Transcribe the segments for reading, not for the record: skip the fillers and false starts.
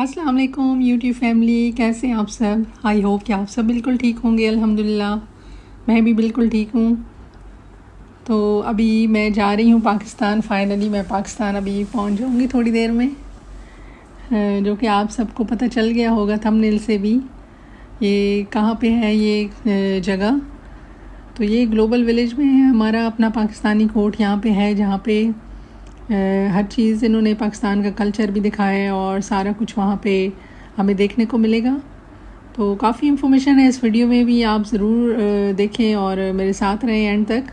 अस्सलाम वालेकुम YouTube family, कैसे हैं आप सब। आई होप कि आप सब बिल्कुल ठीक होंगे। अल्हम्दुलिल्लाह मैं भी बिल्कुल ठीक हूँ। तो अभी मैं जा रही हूँ पाकिस्तान। फाइनली मैं पाकिस्तान अभी पहुँच जाऊँगी थोड़ी देर में, जो कि आप सबको पता चल गया होगा थंबनेल से भी ये कहाँ पे है ये जगह। तो ये ग्लोबल विलेज में है हमारा अपना पाकिस्तानी कोर्ट यहाँ पे है, जहाँ पे हर चीज़ इन्होंने पाकिस्तान का कल्चर भी दिखाया है और सारा कुछ वहाँ पे हमें देखने को मिलेगा। तो काफ़ी इन्फॉर्मेशन है इस वीडियो में भी, आप ज़रूर देखें और मेरे साथ रहें एंड तक।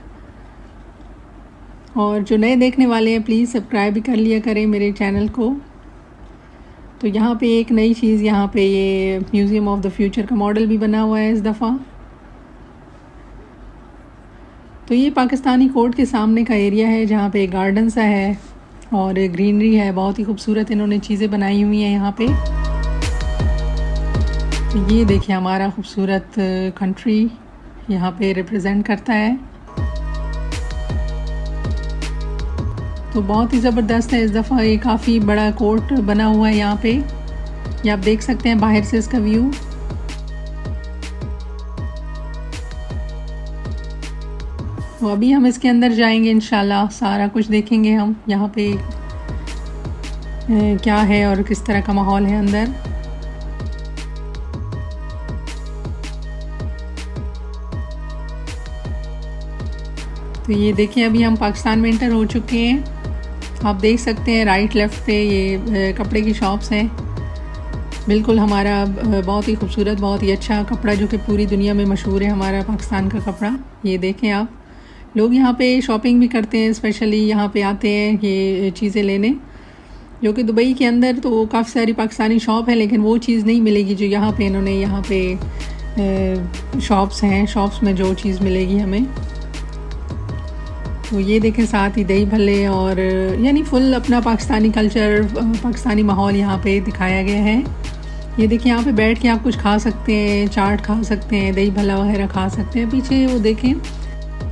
और जो नए देखने वाले हैं प्लीज़ सब्सक्राइब भी कर लिया करें मेरे चैनल को। तो यहाँ पे एक नई चीज़, यहाँ पे ये म्यूज़ियम ऑफ द फ्यूचर का मॉडल भी बना हुआ है इस दफ़ा। तो ये पाकिस्तानी कोर्ट के सामने का एरिया है, जहाँ पे गार्डन सा है और ग्रीनरी है, बहुत ही खूबसूरत इन्होंने चीज़ें बनाई हुई हैं यहाँ पे। तो ये देखिए हमारा खूबसूरत कंट्री यहाँ पे रिप्रेजेंट करता है। तो बहुत ही ज़बरदस्त है इस दफ़ा, ये काफ़ी बड़ा कोर्ट बना हुआ है यहाँ पे। ये आप देख सकते हैं बाहर से इसका व्यू। तो अभी हम इसके अंदर जाएंगे इंशाल्लाह, सारा कुछ देखेंगे हम यहाँ पे क्या है और किस तरह का माहौल है अंदर। तो ये देखिए अभी हम पाकिस्तान में एंटर हो चुके हैं। आप देख सकते हैं राइट लेफ़्ट पे ये कपड़े की शॉप्स हैं। बिल्कुल हमारा बहुत ही खूबसूरत, बहुत ही अच्छा कपड़ा जो कि पूरी दुनिया में मशहूर है, हमारा पाकिस्तान का कपड़ा। ये देखें आप, लोग यहाँ पे शॉपिंग भी करते हैं, स्पेशली यहाँ पे आते हैं ये चीज़ें लेने। जो कि दुबई के अंदर तो काफ़ी सारी पाकिस्तानी शॉप है, लेकिन वो चीज़ नहीं मिलेगी जो यहाँ पे इन्होंने यहाँ पे शॉप्स हैं, शॉप्स में जो चीज़ मिलेगी हमें। तो ये देखें साथ ही दही भल्ले और यानी फुल अपना पाकिस्तानी कल्चर, पाकिस्तानी माहौल यहाँ पे दिखाया गया है। ये देखिए यहाँ पे बैठ के आप कुछ खा सकते हैं, चाट खा सकते हैं, दही भल्ला वगैरह खा सकते हैं। पीछे वो देखें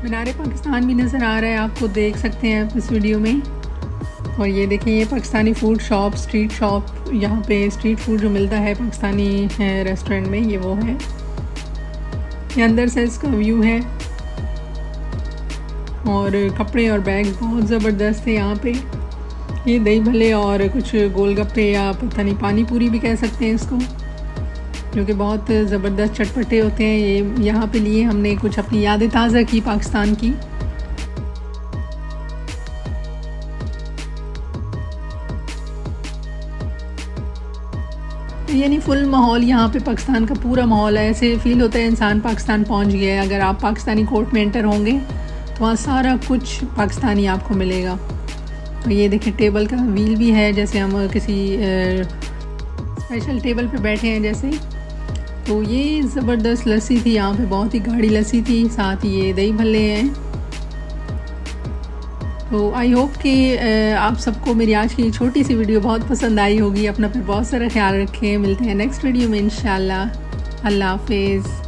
मीनार पाकिस्तान भी नज़र आ रहा है, आपको देख सकते हैं इस वीडियो में। और ये देखें ये Pakistani food shop, street shop, यहाँ पे स्ट्रीट फूड जो मिलता है पाकिस्तानी रेस्टोरेंट में, ये वो है। ये अंदर से इसका व्यू है और कपड़े और बैग्स बहुत ज़बरदस्त है यहाँ पे। ये दही भल्ले और कुछ गोलगप्पे या पता नहीं पानी पूरी भी कह सकते हैं इसको, जो कि बहुत ज़बरदस्त चटपटे होते हैं। ये यहाँ पे लिए हमने कुछ अपनी यादें ताज़ा की पाकिस्तान की। यानी फुल माहौल यहाँ पे पाकिस्तान का पूरा माहौल है, ऐसे फील होता है इंसान पाकिस्तान पहुँच गया है। अगर आप पाकिस्तानी कोर्ट में एंटर होंगे तो वहाँ सारा कुछ पाकिस्तानी आपको मिलेगा। तो ये देखिए टेबल का व्हील भी है, जैसे हम किसी स्पेशल टेबल पे बैठे हैं जैसे। तो ये ज़बरदस्त लस्सी थी यहाँ पे, बहुत ही गाढ़ी लस्सी थी, साथ ही ये दही भल्ले हैं। तो आई होप कि आप सबको मेरी आज की छोटी सी वीडियो बहुत पसंद आई होगी। अपना फिर बहुत सारा ख्याल रखें, मिलते हैं नेक्स्ट वीडियो में इंशाल्लाह। अल्लाह हाफिज़।